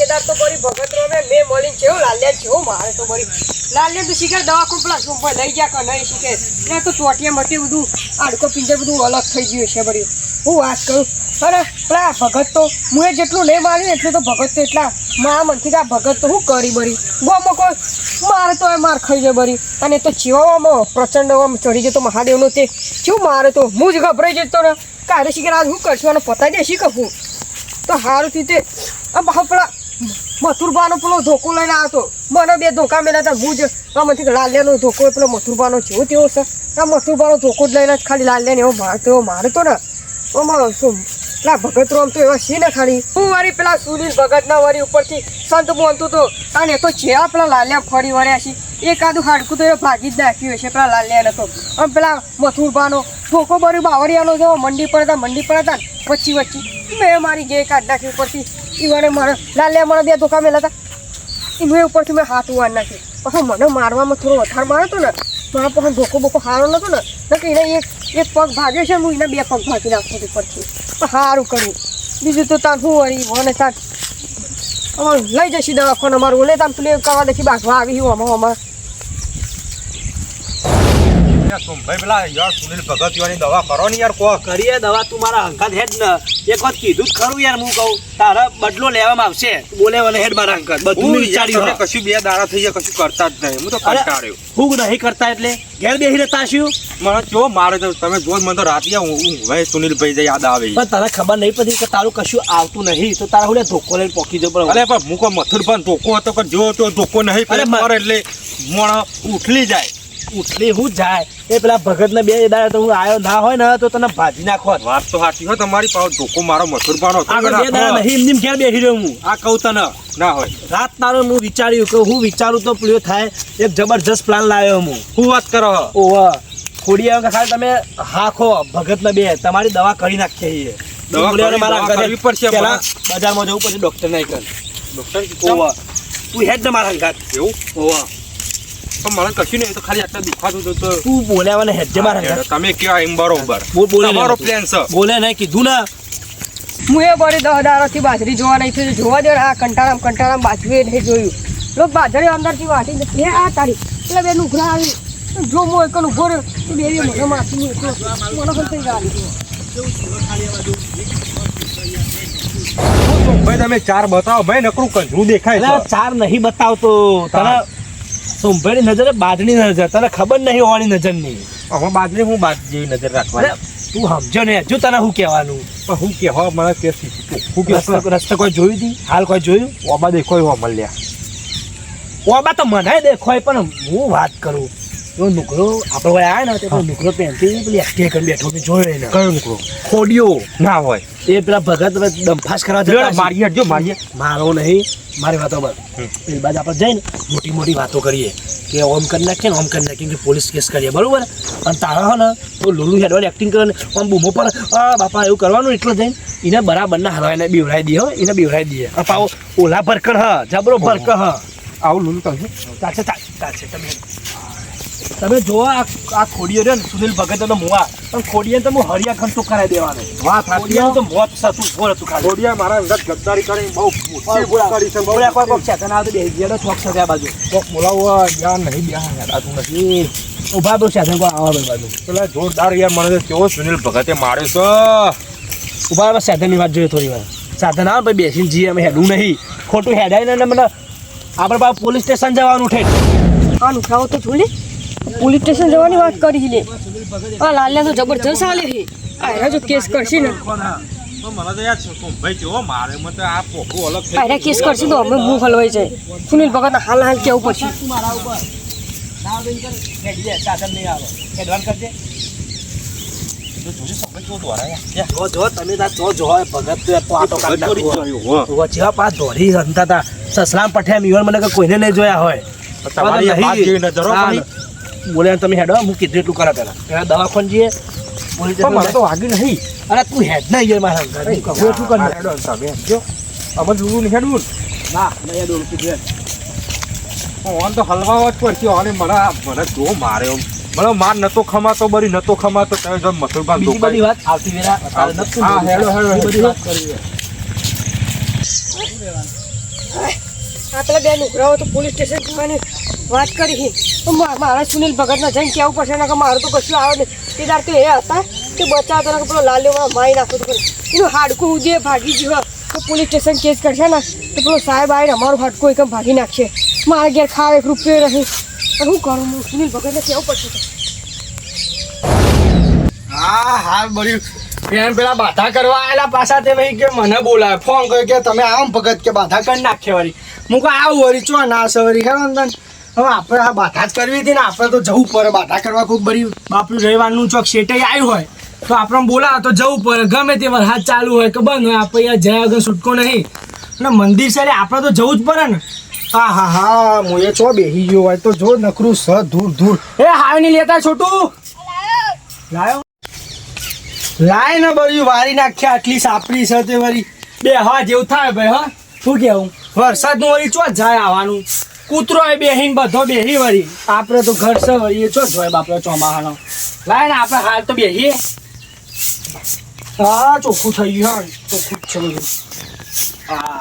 એદાર તો બરી ભગત રોમે મે મળીને જેવો લાલ્યા જેવો મારે તો બરી લાલ્યા તો શીખે દવા કોપલા શું લઈ જા કે નહીં શીખે એટલે તો ચોટિયા મટી બધું આડકો પિંજર બધું અલગ થઈ ગયું છે બરી હું વાત કરું અરે પેલા ભગત તો હું જેટલું નહીં માર્યું એટલું તો ભગત તો એટલા મારા મનથી કે આ ભગત તો શું કરી બરી ગોમો કોઈ મારે તો માર ખાઈ જાય બરી અને તો ચીવામાં પ્રચંડ ચડી જતો મહાદેવનો તે શું મારે તો હું જ ગભરાઈ જતો ને કારે શીખે આજ હું કરશું અને પતાવી દે શીખ હું તો સારું થી તે પેલા મથુરબાનો પેલો ધોકો લઈને આવતો મને બે ધોકા મેળા હતા હું જ આમાંથી લાલ્યાનો ધોકો પેલો મથુરબાનો જેવો તેવો છે આ મથુરબાનો ધોકો જ લઈને ખાલી લાલ્યાને એવો મારે તો ને શું પેલા ભગત રોમ તો એવા છે ને ખાલી હું વારી પેલા સુનિલ ભગતના વારી ઉપરથી સંત બોલતું તો અને તો જેવા પેલા લાલ્યા ફરી વળ્યા છે એકાદું હાડકું તો એ ભાગી જ નાખ્યું હશે પેલા લાલ્યાને તો આમ પેલા મથુરબાનો ધોકો બરી બાવળિયાનો જેવો મંડી પર હતા ને વચ્ચી મેં મારી જે કાઢ નાખી ઉપરથી એ વડે મારે લાલ્યા મને બે ધોકા મેલા હતા એ ઉપરથી મેં હાથ ઉવાડ નાખ્યું પછી મને મારવામાં થોડો વધારે માર્યો હતો ને મારા પાસે ધોકો બોકો સારો નહોતો ને કે એને એક પગ ભાગ્યો છે હું એને બે પગ ભાગી નાખતો ઉપરથી સારું કર્યું બીજું તો તાર શું વળી મને તાર લઈ જશે દવાખાને અમારું ઓલે તાર પેલું કરવા દેખી બાગવા આવી હું આમાં ભાઈ પેલા યાર સુનિલ ભગત દવા કરો ને યાર કો કરીએ દવા તું મારા અંકલ હેડ ને એક વાત કીધું જ ખરું યાર હું કહું તારા બદલો લેવામાં આવશે બોલે વાલે હેડ મારા અંકલ બધું વિચાર્યું કશું બે દાડા થઈ જાય કશું કરતા જ નહીં હું તો કંટાળ્યો હું નહીં કરતા એટલે ઘેર બેસી રહેતા છું મને જો મારે તો તમે જો મને તો રાતે હું ભાઈ સુનિલભાઈ જે યાદ આવે પણ તને ખબર નહીં પડી કે તારું કશું આવતું નહીં તો તારા હું ધોકો લઈને પોકી જવું પડે અરે પણ મૂકો મથુરભાઈ ધોકો હતો કે જો તો ધોકો નહીં પડે એટલે મોણ ઉઠલી જાય ઉઠલી હું જાય એ પેલા ભગતને બે દાડા તો હું આવ્યો ના હોય ને તો તને ભાજી નાખો વાત તો સાચી હોય તમારી પાસે ધોકો મારો મથુરભાઈનો આગળ બે દાડા નહીં એમની ઘેર બેસી રહ્યો હું આ કહું તને ના હોય રાત તારો હું વિચાર્યું કે હું વિચારું તો પેલો થાય એક જબરજસ્ત પ્લાન લાવ્યો હું વાત કરો ઓહ ખોડી આવે ખાલી તમે હાખો ભગતને બે તમારી દવા કરી નાખીએ બજારમાં જવું પડશે ડોક્ટર નહીં કર ડોક્ટર તું હેડ ને મારા ઘાટ એવું ઓહ પણ મને કશું નહીં તો ખાલી આટલા દુખાતું તો તું બોલ્યા ને હેડ મારા તમે કેવા એમ બરોબર તમારો પ્લાન છે બોલે નહીં કીધું ને હું એ બરી 10 દાડાથી બાજરી જોવા નહીં થયું જોવા દે આ કંટાળામ બાજરી નહીં જોયું લોક બાજરી અંદરથી વાટી એ આ તારી એટલે બે નુકરા આવી જો હું એકલું ઉભો રહ્યો તો બે મને માથું મને થઈ ભાઈ તમે ચાર બતાવો ભાઈ નકરું કંજરું દેખાય ચાર નહીં બતાવતો તને સોમભાઈની નજર બાજની નજર તને ખબર નહીં હોવાની નજર નહીં હવે બાજરી હું બાજ જેવી નજર રાખવાની તું સમજો ને હજુ તને શું કહેવાનું પણ હું કે હવે મને કે હું કે રસ્તે કોઈ જોયું હતી હાલ કોઈ જોયું ઓબા દેખોય હો મળ્યા ઓબા તો મને દેખોય પણ હું વાત કરું તો નુકરો આપણે કોઈ આવ્યા ને તો નુકરો પહેરતી પેલી એક્ટિવા કરી બેઠો જોયો એને કયો નુકરો ખોડિયો ના હોય એ પેલા ભગત દંફાસ કરવા જતા મારી હટજો મારીએ મારો નહીં મારી વાતો બસ પેલી બાજુ આપણે જઈને મોટી વાતો કરીએ કે ઓમ કરી નાખીએ ને ઓમ કરી નાખીએ કે પોલીસ કેસ કરીએ બરોબર અને તારા હો ને તો લોલું હેડવાની એક્ટિંગ કરે ને આમ બૂમો પર બાપા એવું કરવાનું એટલો જઈને એને બરાબરના હલવા એને બીવરાઈ દઈએ એને બીવરાઈ દઈએ પાવો ઓલા ભરકર હ જબરો ભરકર હ આવું લોલું કરશે ચાલશે તમે જોવો આ ખોડીઓ રહ્યો ને સુનિલ ભગતનો મોવા પણ ખોડીએ તો હું હરિયા ખંતો કરાવી દેવાનો વાત સાચી તો મોત સતું ભોર હતું ખાલી ખોડિયા મારા અંદર ગદ્દારી કરી બહુ મોટી કરી છે બોલ્યા કોઈ કોક છે તને આવતો બે જેડો ચોક છે આ બાજુ કોક બોલાવો યાર નહીં બ્યાહ યાદાતું નથી ઉભા તો છે કોઈ આવા બાજુ પેલા જોરદાર યાર મને કેવો સુનિલ ભગતે માર્યો છે ઉભા બસ સાધનની વાત જોઈએ થોડી વાર સાધન આવે ભાઈ બેસીને જઈએ અમે હેડું નહીં ખોટું હેડાય ને મને આપણે પાછું પોલીસ સ્ટેશન જવાનું ઠેક આ નુકરાઓ તો જોઈ પોલીસ સ્ટેશન જવાની વાત કરી લે આ લાલ્યા તો જબરજસ્ત હાલે છે આ જો કેસ કરશે ને મને તો યાર ભાઈ કેવો મારે મને આ પોખું અલગ થઈ આ કેસ કરશે તો અમે મું હલવાઈ જાય સુનિલ ભગત હાલ કેવું પડશે મારા ઉપર સાધન નહીં આવે એડવાન્સ કરજે જો તમે જો ભગત જેવા પાંચ ધોરી રમતા હતા સસલામ પઠ્યા ઈવન મને કોઈને નહીં જોયા હોય બોલે તમે હેડો હું કીધું એટલું કરા પેલા દવાખાને જઈએ મને તો વાગ્યું નહીં અરે તું હેડ નહીં યાર મારા એટલું કર હેડો તમે હેડજો અમર લૂલું નહીં હેડવું ના નહીં હેડો કીધું ઓન તો હલવા જ પડશે અને મને જો મારે મને માર નતો ખમાતો બરી નતો ખમાતો તમે જો મથુરભાઈ બીજી બધી વાત આવતી વેરા હા હેડો બધી વાત કરી આ પેલા બે નુકરાઓ તો પોલીસ સ્ટેશન જવાની વાત કરી છે. તો મારા સુનિલ ભગતને જઈને કહેવું પડશે ને કે મારું તો કશું આવે ને તે દાર તો એ હતા કે બચાવતો ને કે પેલો લાલ્યો મારી નાખો તો એનું હાડકું ઉદે ભાગી ગયું તો પોલીસ સ્ટેશન કેસ કરશે ને તો પેલો સાહેબ આવીને અમારું હાડકું એકદમ ભાગી નાખશે. મારા ઘેર ખાવ 1 રૂપિયો નહીં. પણ શું કરું હું સુનિલ ભગતને કહેવું પડશે. હા બરી બેન પેલા બાધા કરવા આવેલા પાછા તે ભાઈ કે મને બોલાવે ફોન કર્યો કે તમે આવો ભગત કે બાધા કરી નાખે વળી હું કહું આવું વળી ચો ના સવરી ખરો ને હવે આપણે આ બાધા જ કરવી હતી ને આપણે તો જવું પડે બાધા કરવા ખૂબ બરી બાપરું રવિવારનું ચોક શેટે આવ્યું હોય તો આપણને બોલાવે તો જવું પડે ગમે તે વરસાદ ચાલુ હોય કે બંધ હોય આપણે યાર જયા વગર છૂટકો નહીં અને મંદિર સારે આપણે તો જવું જ પડે ને હા હું એ ચો બેસી ગયો હોય તો જો નકરું સ દૂર એ હાવ નહીં લેતા છોટું લાયો લાય ને બળી વારી નાખ્યા આટલી સાપરી છે તે વળી બે હા જેવું થાય ભાઈ હા શું કેવું વરસાદનું વળી ચો જાય આવવાનું કૂતરો એ બેહીને બધો બેહી વળી આપણે તો ઘર છે વળી એ ચો જોય બાપડો ચોમાહાનો લાય ને આપણે હાલ તો બેહીએ હા ચોખ્ખું થઈ ગયું હા ચોખ્ખું જ છે બધું હા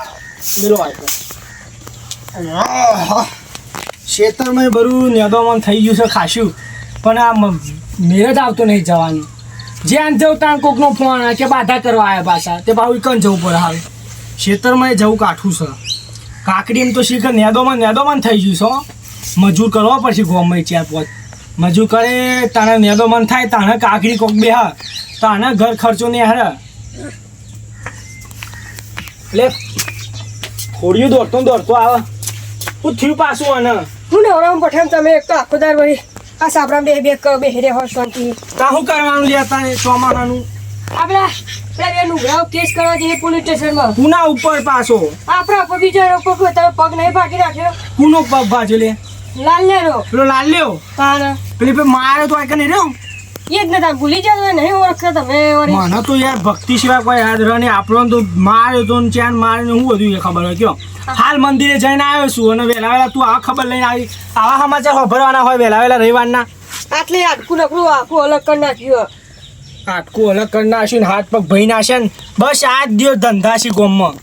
મેલો આવ્યો ખેતરમાં બધું નેદોમાં થઈ ગયું છે ખાસ્યું પણ આ મેળ જ આવતો નહીં જવાનું જ્યાં જવું ત્યાં કોકનો ફોન આવે કે બાધા કરવા આવ્યા પાછા તે પાછું કન જવું પડે હવે ખેતરમાં જવું કાઠું છે કાકડીમાં તો શીખર નેદોમાં થઈ ગયું છે મજૂર કરવા પડશે ગોમાં 4-5 મજૂર કરે તાણે નેદોમાં થાય તાણે કાકડી કોક બે હા તાણે ઘર ખર્ચો નહીં હારે એટલે ખોડિયું દોડતો આવે હું થયું પાછું અને હું નવરામાં પઠાણ તમે એક તો આખો દાર વળી આ સાપડા બે બેહરે હોય શાંતિ. તા શું કરવાનું છે તારે ચોમાસાનું આપડા પેલા બે નુકરાઓ કેસ કરવા જઈએ પોલીસ સ્ટેશનમાં. પુના ઉપર પાછો આપણા ઉપર બીજા ઉપર કોઈ તમે પગ નહીં ભાગી રાખ્યો. પુનો પગ ભાજો લે લાલ નેરો પેલો લાલ લ્યો તાને પેલી પે માર્યો તો આઈ રહ્યો એ જ નતા ભૂલી જાય નહીં ઓળખતા તમે વળી. મને તો યાર ભક્તિ સિવાય કોઈ યાદ રહે નહીં આપણને તો માર્યો તો ચાન મારીને હું બધું ખબર હોય કયો હાલ મંદિરે જઈને આવ્યો છું અને વહેલા તું આ ખબર લઈને આવી આવા સમાચાર ખબરવાના હોય વહેલા રવિવારના આટલે આટકું નકરું આખું અલગ કરી નાખ્યું. આટકું અલગ કરી નાખ્યું ને હાથ પગ ભઈ નાશે ને બસ આ જ દિવસ ધંધા છે ગોમમાં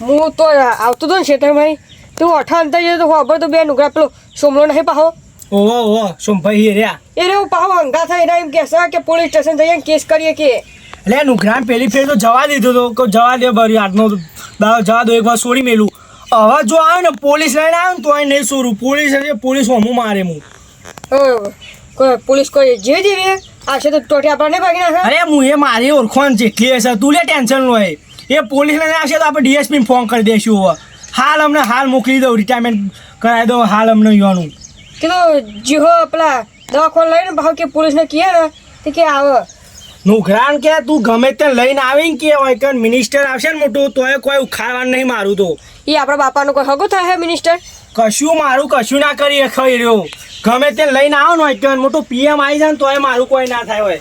હું તો આવતો હતો ને ખેતરમાં તું અઠાણ થઈ જાય તો ખબર તો બે નુકરા પેલો સોમલો નહીં પાહો ઓહો સોમભાઈ રહ્યા એ રેવું પાહો અંગા થઈ એમ કહેશે કે પોલીસ સ્ટેશન જઈએ કેસ કરીએ કે એટલે નુકરાન પેલી ફેર તો જવા દીધો તો કે જવા દે બરી આજનો દાવ જવા દો એક વાર છોડી મેલું હવે જો આવે ને પોલીસ લઈને આવે ને તો અહીં નહીં છોડું પોલીસ હોમું મારે હું પોલીસ કોઈ જેવી આ છે તો ટોટી આપણને ભાગી નાખે. અરે હું એ મારી ઓળખાણ જેટલી હશે તું લે ટેન્શન લો એ પોલીસ લઈને આવશે તો આપણે ડીએસપી ફોન કરી દઈશું હવે હાલ મોકલી દઉં રિટાયરમેન્ટ કરાવી દઉં હાલ અમને યુવાનું કીધું જીહો પેલા દવાખાને લઈને ભાવ કે પોલીસને કહે ને તે કે આવે નુકરાન કે તું ગમે તે લઈને આવીને કે હોય કે મિનિસ્ટર આવશે ને મોટું તોય કોઈ ઉખાડવાનું નહીં મારું તો એ આપણા બાપાનો કોઈ હગો થાય મિનિસ્ટર કશું ના કરી ખાઈ રહ્યો ગમે તે લઈને આવો ને હોય કે મોટું પીએમ આવી જાય ને તોય મારું કોઈ ના થાય હોય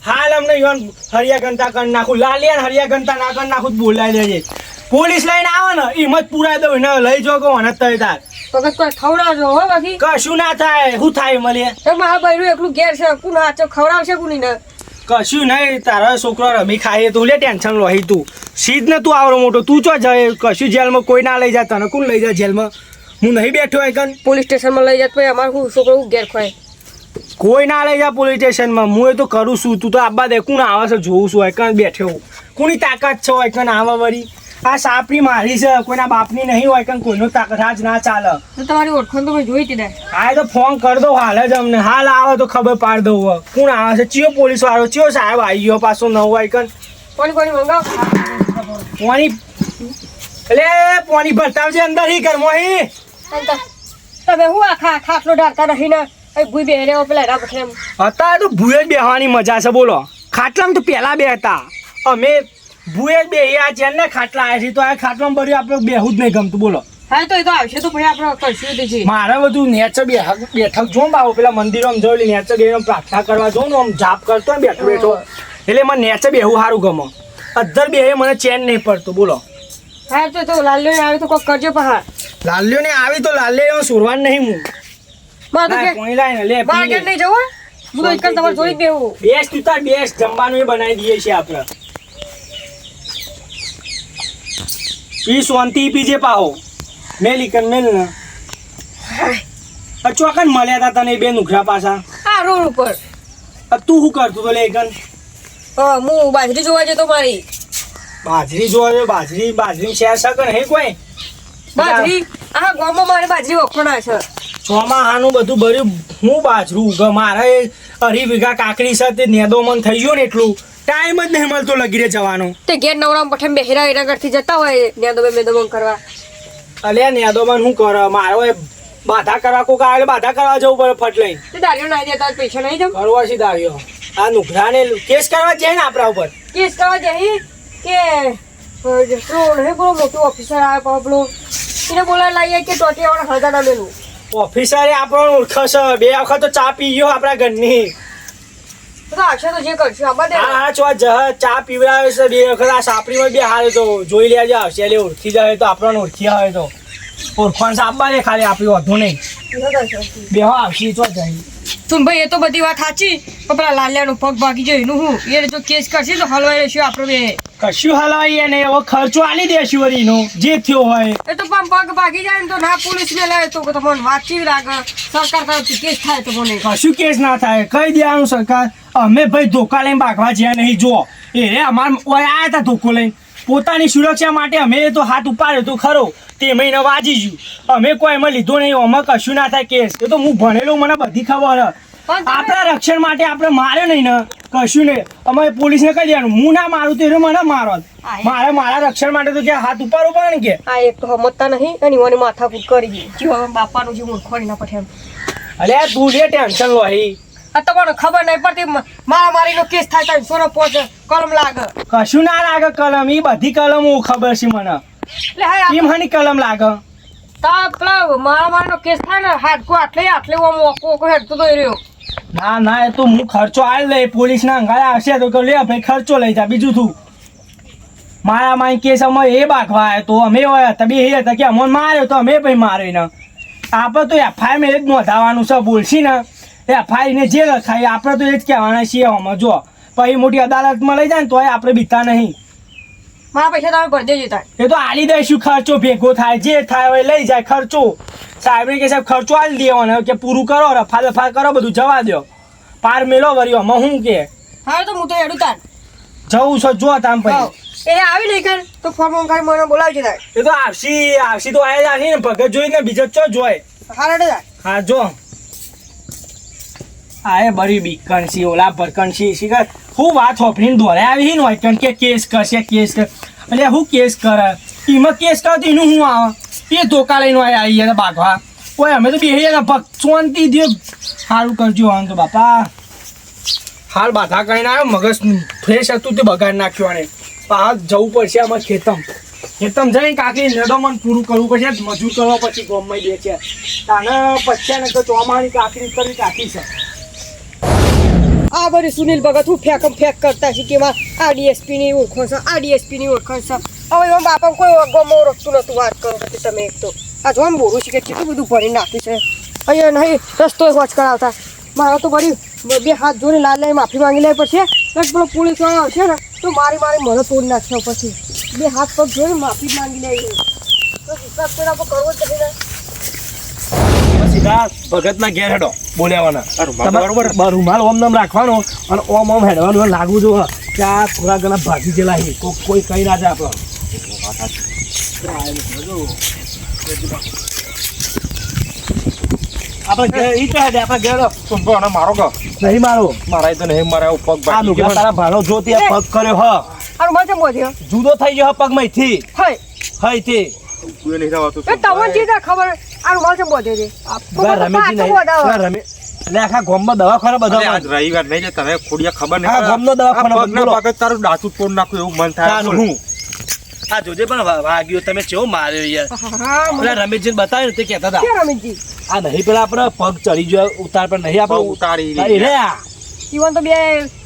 હાલ અમને યુવાન હરિયા ઘંટા કરી નાખું લાલિયા હરિયા ઘંટા ના કરી નાખું બોલાવી લેજે પોલીસ લઈને આવે ને હિંમત પુરાઈ દઉં ને લઈ જો કે મને તય તાર પગત કોઈ ખવડાવજો હો બાકી કશું ના થાય શું થાય મળે મારા બૈરું એકલું ઘેર છે કોણ આચો ખવડાવશે કોની ને કશું નહીં તારા છોકરો રમી ખાય તું લે ટેન્શન લો તું સીધ ને તું આવડો મોટો તું ચો જાય કશું જેલમાં કોઈ ના લઈ જાય તને કોણ લઈ જાય જેલમાં હું નહીં બેઠો હોય કન પોલીસ સ્ટેશનમાં લઈ જાય પછી અમારું છોકરો ઘેર ખોય કોઈ ના લઈ જાય પોલીસ સ્ટેશનમાં હું એ તો કરું છું તું તો આબા દે કોણ આવે છે જોઉં છું હોય કન બેઠો કોની તાકાત છે હોય કન આવે વળી આ સાપરી મારી છે કોઈના બાપની નહીં હોય કન કોઈનો તાકાત આજ ના ચાલે તો તમારી ઓળખાણ તો મેં જોઈ હતી ને હા તો ફોન કરી દો હાલ જ અમને હાલ આવે તો ખબર પાડી દઉં કોણ આવે છે ચિયો પોલીસ વાળો ચિયો સાહેબ આવી ગયો પાછો નવ હોય કન કોની મંગાવ પોણી એટલે પોણી ભરતાવજે અંદર હી કર મોહી તમે હું આ ખાટલો ઢાળતા નહીં ને ભૂઈ બે રહ્યો પેલા એના પછી અત્યારે તો ભૂએ જ બેહવાની મજા છે બોલો ખાટલામાં તો પહેલા બે હતા અમે ભૂએ જ બેહ્યા છે ને ખાટલા આવ્યા છે તો આ ખાટલામાં બધું આપણે બેહું જ નહીં ગમતું બોલો હા તો એ તો આવશે તો પછી આપણે કરશું જ છે મારે બધું નેચર બેઠક જો બાબુ પેલા મંદિરોમાં જોઈ નેચર બેહીને પ્રાર્થના કરવા જો ને આમ જાપ કરતો ને બેઠો એટલે મને નેચર બેહું સારું ગમે અધર બેહે મને ચેન નહીં પડતું બોલો હા તો લાલ્યો આવે તો કોઈ કરજો પહા લાલ્યો ને આવી તો લાલ્યો સુરવાન નહીં હું કોઈ લાઈને લે બહાર નહીં જવું હું તો એક તમારે જોઈ જ બેહું બેસ્ટ તું તાર બેસ્ટ જમવાનું એ બનાવી દઈએ છીએ આપણે પી શાંતિ પીજે પાહો મેલી કર મેલ ને ચોકન મળ્યા હતા તને એ બે નુખરા પાછા આ રોડ ઉપર તું શું કરતું તો લે કન હું બાજરી જોવા જતો મારી બાજરી જોવા બાજરી શેર શકે નહીં કોઈ બાજરી આ ગામમાં મારે બાજરી વખોણા છે ચોમાહાનું બધું ભર્યું હું બાજરું ઉગે મારે 2.5 વીઘા કાકડી છે તે નેદો મન થઈ ગયો ને એટલું ટાઈમ જ નહીં મળતો લગીરે જવાનો તે ઘેર નવરામ પઠેમ બેહેરા એના ઘરથી જતા હોય નેદો મેદો કરવા અલ્યા નેદો મન શું કરે મારો બાધા કરવા કોક આવે બાધા કરવા જવું પડે ફટ લઈને તે દાડીઓ નાઈ દેતા હોય પૈસા નહીં જમ કરવા સીધા આવ્યો આ નુકસાને કેસ કરવા જાય ને આપણા ઉપર કેસ કરવા જઈ કે રોડ હે બોલો મોટો ઓફિસર આવે પાપલો એને બોલાવી લાવીએ કે ટોટિયાવાળા હજાર મેલું ઓફિસરે આપણને ઓળખશે 2 વખત તો ચા પી ગયો આપણા ઘરની તો આવશે તો જે કરશું આબા દે હા ચો ચા પીવડાવે છે 2 વખત આ સાપડીમાં બી હારે તો જોઈ લેજો આવશે એટલે ઓળખી જાય તો આપણને ઓળખી આવે તો ઓળખાણ સાપવા દે ખાલી આપણી વધુ નહીં બેહો આવશે ચો જાય સુન ભાઈ એ તો બધી વાત સાચી પણ પેલા લાલિયાનું પગ ભાગી જાય એનું હું એ જો કેસ કરશે તો હલવાઈ રહેશું આપણે બે કશું હલાવીએ ને એવો ખર્ચો આલી દેશું વળીનો જે થયો હોય એ તો પણ પગ ભાગી જાય ને તો ના પોલીસ ને લે તો તમને વાંચી લાગે સરકાર તરફથી કેસ થાય તો મને કશું કેસ ના થાય કઈ દેવાનું સરકાર અમે ભાઈ ધોકા લઈને ભાગવા જ્યાં નહીં જો એ અમાર આયા હતા ધોકો લઈને પોતાની સુરક્ષા માટે અમે તો હાથ ઉપાડ્યો તો ખરો તે મહિને વાજી ગયું અમે કોઈ એમાં લીધો નહીં અમે કશું ના થાય કેસ એ તો હું ભણેલો મને બધી ખબર આપણા રક્ષણ માટે આપણે માર્યો નહીં ને કશું નહીં અમે પોલીસને કહી દેવાનું હું ના મારું તો એને મને મારો મારા રક્ષણ માટે તો ક્યાં હાથ ઉપાડવું પડે ને કે આ એક તો સમજતા નહીં અને મને માથાકૂટ કરી ગઈ જીવ બાપાનું જીવ મૂર્ખોડી ના પઠે એમ અલ્યા તું લે ટેન્શન લો હી આ તમારે ખબર નહીં પડતી મારામારીનો કેસ થાય તો સોનો પહોંચે કલમ લાગે કશું ના લાગે કલમ એ બધી કલમો ખબર છે મને એટલે હા કેમ હાની કલમ લાગે તા પેલા મારામારીનો કેસ થાય ને હાડકો આટલે ઓકો હેડતો તો રહ્યો ના એ તો હું ખર્ચો આલ લે પોલીસ ના અંગાળે આવશે તો કહું લે ભાઈ ખર્ચો લઈ જા બીજું તું મારા માઈ કેસ અમે એ બાકવા આવ્યો તો અમે હોય હતા બે હતા કે અમને માર્યો તો અમે ભાઈ માર્યો ને આપણે તો એફઆઈઆર મેં જ નોંધાવાનું છે બોલશી ને એફઆઈઆર ને જે લખાય આપણે તો એ જ કહેવાના છીએ અમે જો પછી મોટી અદાલતમાં લઈ જાય ને તોય આપણે બીતા નહીં મારા પૈસા તમે ભરી દેજો તાર એ તો આલી દઈશું ખર્ચો ભેગો થાય જે થાય હવે લઈ જાય ખર્ચો સાહેબને કે સાહેબ ખર્ચો આલી દેવાનો કે પૂરું કરો રફા દફા કરો બધું જવા દો પાર મેલો વર્યો અમે શું કે હા તો હું તો હેડું તાર જવું છો જો તામ પછી એ આવી નહીં કર તો ફોર્મ કરી મને બોલાવજો તાર એ તો આવશી તો આયા ને ભગત જોઈને બીજો ચો જોય હા રેડો તાર હા જો આ એ બરી બીકણસી ઓલા ભરકણસી શીખર હું વાત હોફરીને દોરે આવી ને હોય કે કેસ કરશે કેસ કર એટલે હું કેસ કરે એમાં કેસ કરે તો એનું શું આવે એ ધોકા લઈને આવી ગયા બાઘવા કોઈ અમે તો બેસી ગયા ભક્ત શાંતિ દે સારું કરજો આમ તો બાપા હાલ બાધા કરીને આવ્યો મગજ ફ્રેશ હતું તે બગાડ નાખ્યો અને આ જવું પડશે અમારે ખેતમ જઈને કાકી નડોમન પૂરું કરવું પડશે મજૂર કરવા પછી ગોમમાં દે છે તાને પછી ને તો ચોમાની કાકરી કરી કાકી છે આ બધી સુનિલ ભગત હું ફેક કરતા શીખીમાં આ ડીએસપી ની ઓળખો છે આ ડીએસપી ની ઓળખો છે હવે એમાં બાપા કોઈ ગમો ઓળખતું નતું વાત કરો પછી તમે એક તો આ જોવા બોરું છે કે કેટલું બધું ભરી નાખ્યું છે અહીંયા નહીં રસ્તો વોચ કરાવતા મારો તો બધી 2 હાથ જોડે લાલ માફી માંગી લે પછી પેલો પોલીસ વાળો આવશે ને તો મારી મને તોડી નાખ્યો પછી 2 હાથ પગ જોડે માફી માંગી લે તો વિશ્વાસ તેના પર કરવો જ નથી ને સીધા ભગતના ઘેર હેડો બોલાવાના બરોબર રૂમાલ ઓમ નામ રાખવાનો અને ઓમ હેડવાનું લાગવું જો કે આ થોડા ઘણા ભાગી ગયેલા છે કોઈ કઈ ના જાય આપણે ઘેર સુનતો અને મારો ગ નહીં મારો મારા તો નહીં મારા પગ આ લુગડા તારા ભાડો જો તે પગ કર્યો આ રૂમાલ કેમ બોધ્યો જુદો થઈ ગયો પગ માંથી હય તે કોઈ નહીં રહેવાતું એ તમને જે ખબર આ રૂમાલ કેમ બોધ્યો છે રમેશજી નહીં એટલે આખા ગામમાં દવાખાના બધા આજ રવિવાર નહીં છે તમે ખોડિયા ખબર નહીં હા ગામનો દવાખાના પગના પાકે તારું દાંતું તોડ નાખું એવું મન થાય હું આ જોજે પણ વાગ્યો તમે કેવો માર્યો યાર પેલા રમેશજી બતાવ્યું ને તે કહેતા હતા કે રમેશજી આ નહીં પેલા આપણે પગ ચડી ગયો ઉતાર પર નહીં આપણે ઉતારી રે ઈવન તો બે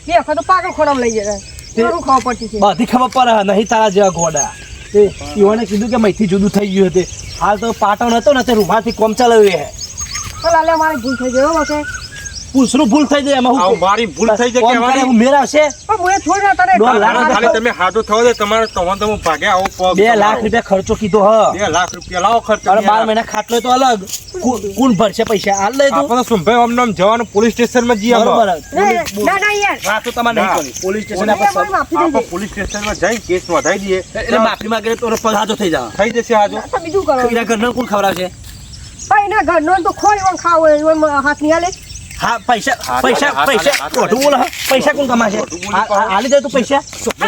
વખત તો પાગલ ખોરામ લઈ જતા તેરું ખાવા પડતી છે બધી ખબર પડે નહીં તારા જેવા ઘોડા તે ઈવને કીધું કે મહીથી જુદું થઈ ગયું હતું હાલ તો પાટણ હતો ને તે રૂમાલથી કોમ ચલાવ્યું હે તો લાલે મારે ભૂલ થઈ ગયો વખત પૂછરું ભૂલ થઈ જાય એમાં આવું હું મારી ભૂલ થઈ જાય ફોન કરે કહેવાની. હું મેર આવશે પણ હું એ થોડી ના તારે દોઢ લાખ ખાલી તમે હાથો થવો દે તમારે તમે ભાગે આવો પગ 2 લાખ રૂપિયા ખર્ચો કીધો હ 2 લાખ રૂપિયા લાવો ખર્ચ અને 12 મહિના ખાટલો તો અલગ કોણ ભરશે પૈસા હાલ લઈ તું આપણે સુંભાઈ આમ નામ જવાનું પોલીસ સ્ટેશનમાં જઈએ બરોબર ના ના યાર વાતો તમારે નહીં કરવી પોલીસ સ્ટેશન મને આપણે માફી આપણે દેજે પોલીસ સ્ટેશનમાં જઈ કેસ નોંધાઈ દઈએ એટલે માફી માંગે તો પગ હાજો થઈ જાય થઈ જશે આજો તો બીજું કરો એના ઘરનો કોણ ખવડાવશે ભાઈ ના ઘરનો તો ખોઈ વણ ખાવો એમાં હાથ નહીં હાલે હા પૈસા હાથ પૈસા હાથ પૈસા હાથ ખોટું બોલે હે? પૈસા કોણ કમાશે ખોટું બોલી પાડો. હાલી દે તું પૈસા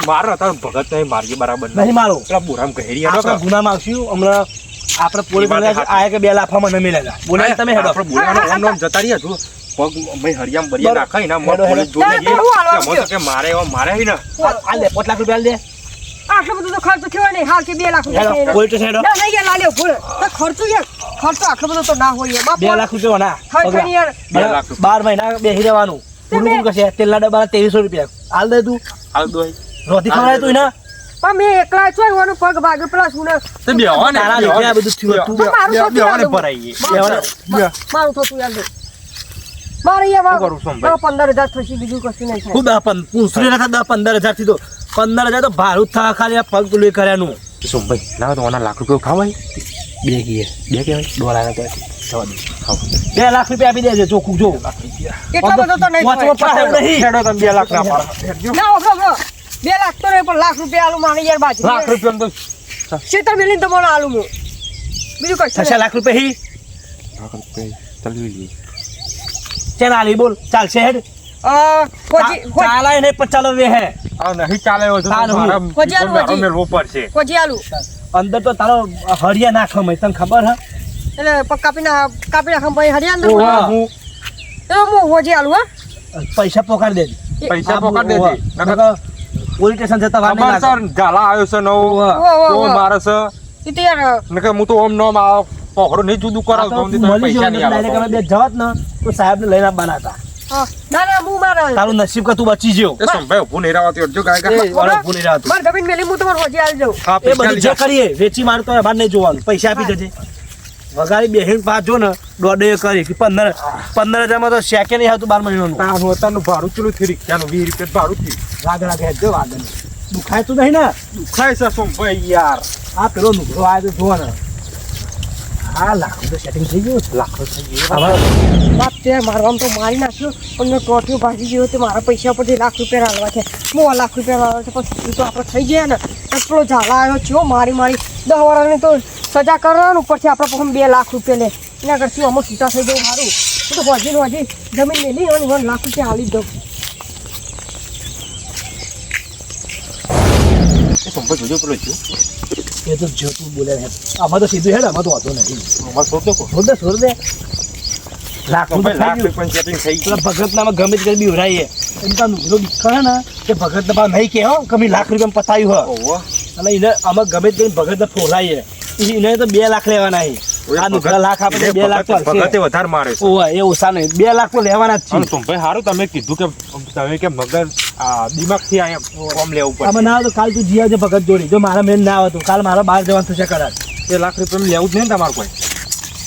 મારે હતા ભગત નહીં મારીએ બરાબર નહીં મારો પેલા બોરામ કહેરી આપણે ગુનામાં આવશું હમણાં આપણે પોલીસ એ વાત સાચી. આયા કે 2 લાફામાં ન મિલેગા બોલાય તમે હેડો આપણે બોલાવાનો ઓમ નામ જતા રહ્યા છું પગ મેં હરિયામ બરિયા બરો- નાખાય ના હેડો, પોલીસ જોડે હેડો. જઈએ હું હાલવા કે મને તો કે મારે એવા મારે હી ને આ લે 5 લાખ રૂપિયા આલ દે આટલો બધો તો ખર્ચો થયો નહીં હાલ કે 2 લાખ હેડો રૂપિયા પોલીસ સ્ટેશન હેડો ના નહીં યાર લાલ્યો ભૂલ તો ખર્ચો યાર ખર્ચો આટલો બધો તો ના હોય યાર 2 લાખ રૂપિયા ના થાય થાય યાર 2 લાખ રૂપિયા. 12 મહિના બેહી રહેવાનું પૂરું પૂરું કરશે તેલના ડબ્બાના 2300 રૂપિયા હાલ દે તું હાલ દોય રોટી ખવડાય તું ને પણ મેં એકલા છો એવાનો પગ ભાગ્યો પેલા સુને તે બેહો ને તારા લીધે આ બધું થયું તું પણ મારું થતું બેહો ને યાર ભરાઈએ મારું થતું યાર મારે યાર શું કરું છું ભાઈ? 15,000 થશે બીજું કશું નહીં થાય હું 10 પૂછરી ના 10-15 હજાર થી તો 15,000 તો ભાડું જ થવા ખાલી આ પગ તુલી કર્યાનું શું ભાઈ ના તો ઓના લાખ રૂપિયા ખાવાય બે કીએ બે કહેવાય ડોલાના તો થવા દે 2 લાખ રૂપિયા આપી દેજે ચોખ્ખું જો એટલો બધો તો નહીં વાંચવા થાય. પાસે નહીં હેડો તમે 2 લાખ ના પાડો ના ઓબરો 2 લાખ તો નહીં પણ લાખ રૂપિયા આલું મારે યાર બાજુ લાખ રૂપિયા તો શેતર મેલીને તો મને આલું હું બીજું કશું થશે લાખ રૂપિયા હી લાખ રૂપિયા ચલવી લઈએ ચેન આલી બોલ ચાલશે હેડ ચાલાય નહીં પણ ચાલો વે હે આ નહીં ચાલે એવો તો ચાલ હું. મારા ખોજ્યાલું મારો હજી. મેળવો પડશે કોઈ આલું અંદર તો તારો હરિયા નાખો મય તને ખબર હે એટલે કાપી નાખ ભાઈ હરિયાણ તો ઓવા. હું હું હોજી આલું હા પૈસા પોકાર દેજે પૈસા પકડ દેજે નકર પોલીસ સ્ટેશન જતા વાર નહીં ખબર લાગે. સર ઝાલા આવ્યો છે નવો ઓવા. તો મારે છે એ તો યાર નકર હું તો ઓમ નોમ આ પહોળો નહીં જુદું આ કરાવતો તો ઓમથી તમે મળી પૈસા જવાનું નહીં direct આવે અમે બે જવાત ને તો સાહેબને લઈને આવવાના હતા હા. ના ના હું મારા તારું નસીબ કે તું બચી જ્યો એ સંભાઈ ઊભું નહીં રહેવાતું અડજો કાંઈ એ કાંઈ. વાળો ભૂલી રહ્યા તું. મારે ગમીને મેલી હું તમારે હોજી આલી જાઉં હા, એ પૈસા બધું જે લીધા. કરીએ વેચી માર તો અમારે નહીં જોવાનું પૈસા આપી દેજે વગાડી બેહીને પાસ જો ને દોડે કરી કે 15,000 માં તો શેકે નહીં આવતું 12 મહિનાનું તારું અત્યારનું ભાડું ચેલું થયું રિક્ષાનું 20 રૂપિયા ભાડું થયું વાગડા ઘેર વાગડ દુખાય તું નહીં ને દુખાય છે સંભાઈ યાર આ પેલો નુકરો આવ્યો તો જોવા ને આ લાખ તો સેટિંગ થઈ ગયું છે. લાખ થઈ ગયું હવે બાપ તે મારવામાં તો મારી નાખ્યો પણ મેં ટોટિયો ભાગી ગયો તો મારા પૈસા પરથી લાખ રૂપિયા હાલવા છે હું લાખ રૂપિયા હાલવા છે પણ તો આપણે થઈ જાય ને એટલો ઝાલા આવ્યો છો મારી 10 વર્ષની તો સજા કરવાનું ઉપરથી આપણે પછી 2 લાખ રૂપિયા લે એના કરતી અમુક છૂટા થઈ જવું સારું હું તો હોજી જમીન મેલી અને 1 લાખ રૂપિયા હાલી જ દઉં એ સંભાઈ જોજો પેલો જો એ તો જો તું બોલે હે આમાં તો સીધું હેડ આમાં તો વાંધો નહીં અમારે શોધો કો છોડ દે લાખ સંભાઈ લાખ રૂપિયા રૂપિયા સેટિંગ થઈ પેલા ગયું ભગત નામાં ગમે તે કરી બીવરાઈએ એમ તો નુકરો દીકરો ને કે ભગત ભાવ નહીં કે હો કમી લાખ રૂપિયા પતાયું હો ઓહો અને એને અમે ગમે તે ભગત ફોલાઈએ એને તો 2 લાખ લેવાના છે આ નુકરા લાખ આપણે 2 લાખ તો ભગતે વધારે મારે છે ઓવા એ ઓછા નહીં 2 લાખ તો લેવાના જ અને છે સંભાઈ હારું તમે કીધું કે તમે કે મગર આ દિમાગથી અહીંયા ફોર્મ લેવું આમાં પડે ના આવે તો કાલ તું જીયા છે ભગત જોડી જો મારા મેન ના આવે તો કાલ મારા બહાર જવાનું થશે કદાચ 2 લાખ રૂપિયા લેવું જ નહીં ને તમારે કોઈ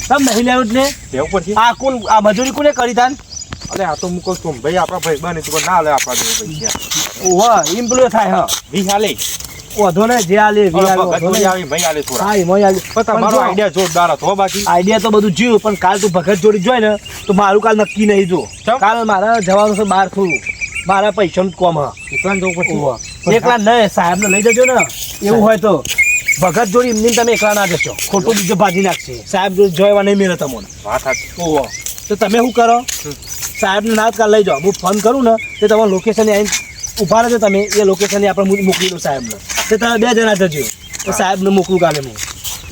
તમ નહીં લેવું જ ને લેવું પડશે આ કોણ આ મજૂરી કોને કરી તાન અરે આ તો હું કહું છું ભાઈ આપણા ભાઈ બને તો ના લે આપણા જોડે પૈસા ઓવા ઇમ્પ્લુય થાય હા વી હાલે ઓધો ને જે આલે વી આલે ભગત ઓધો જોડે ને આવી ભાઈ હાલે થોડા હા એમાં આલે પણ તમારો આઈડિયા જોરદાર હતો બાકી આઈડિયા તો બધું જીવ પણ કાલ તું ભગત જોડી જોઈ ને તો મારું કાલ નક્કી નહીં જો ચમ? કાલ મારા જવાનું છે બહાર થોડું મારા પૈસાનું જ કોમ હા એકલા જવું પડશે એકલા નહીં સાહેબને લઈ જજો ને એવું હોય તો ભગત જોડી એમની તમે એકલા ના જશો ખોટું બીજો ભાજી નાખશે સાહેબ જોડે જોવા નહીં મળે તમને વાત સાચી ઓહો તો તમે શું કરો સાહેબને ના જ કાલ લઈ જાઓ હું ફોન કરું ને તે તમારે લોકેશન આવીને ઊભા રહેજો તમે એ લોકેશન આપણે મોકલી દઉં સાહેબને તે તમે 2 જણા જજો તો સાહેબને મોકલું કાલે હું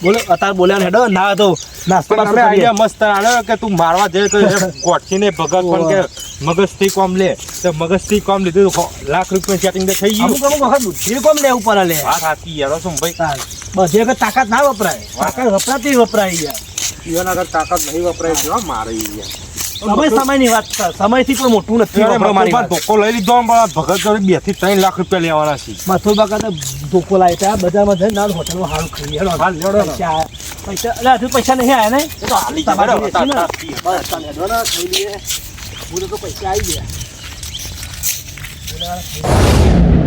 બોલો અત્યારે બોલ્યા હેડો ના તો નાસ્તો પણ બાસ્તો તમે કરીએ. આઈડિયા મસ્ત આણ્યો કે તું મારવા જઈએ તો ગોઠીને ભગત પણ કે મગજથી કોમ લે તો મગજથી કોમ લીધું તો લાખ રૂપિયા સેટિંગ થઈ ગયું અમુક વખત બુદ્ધિ કોમ લેવું પડે લે વાત સાચી યાર શું ભાઈ બધી વખત તાકાત ના વપરાય તાકાત વપરાતી વપરાય યાર એના આગળ તાકાત નહીં વપરાય છે મારે યાર સમયની વાત છે. સમયથી કોઈ મોટું નથી વપરાય મારી વાત. ધોકો લઈ લીધો પણ ભગત જોડે 2 થી 3 લાખ રૂપિયા લેવાના છે મથુરબા કાકા ધોકો લાવે ત્યાં બજારમાં જઈને ના હોટલમાં હારું ખાઈ હેડો. હાલ, હેડો ને. પૈસા એટલે હજુ પૈસા નહીં આયા ને તો હાલી તમારી જાય, જોડે છે ને? તાકાત. બસ ચાલ હેડો ને, ખાઈ લઈએ. બોલો તો પૈસા આવી ગયા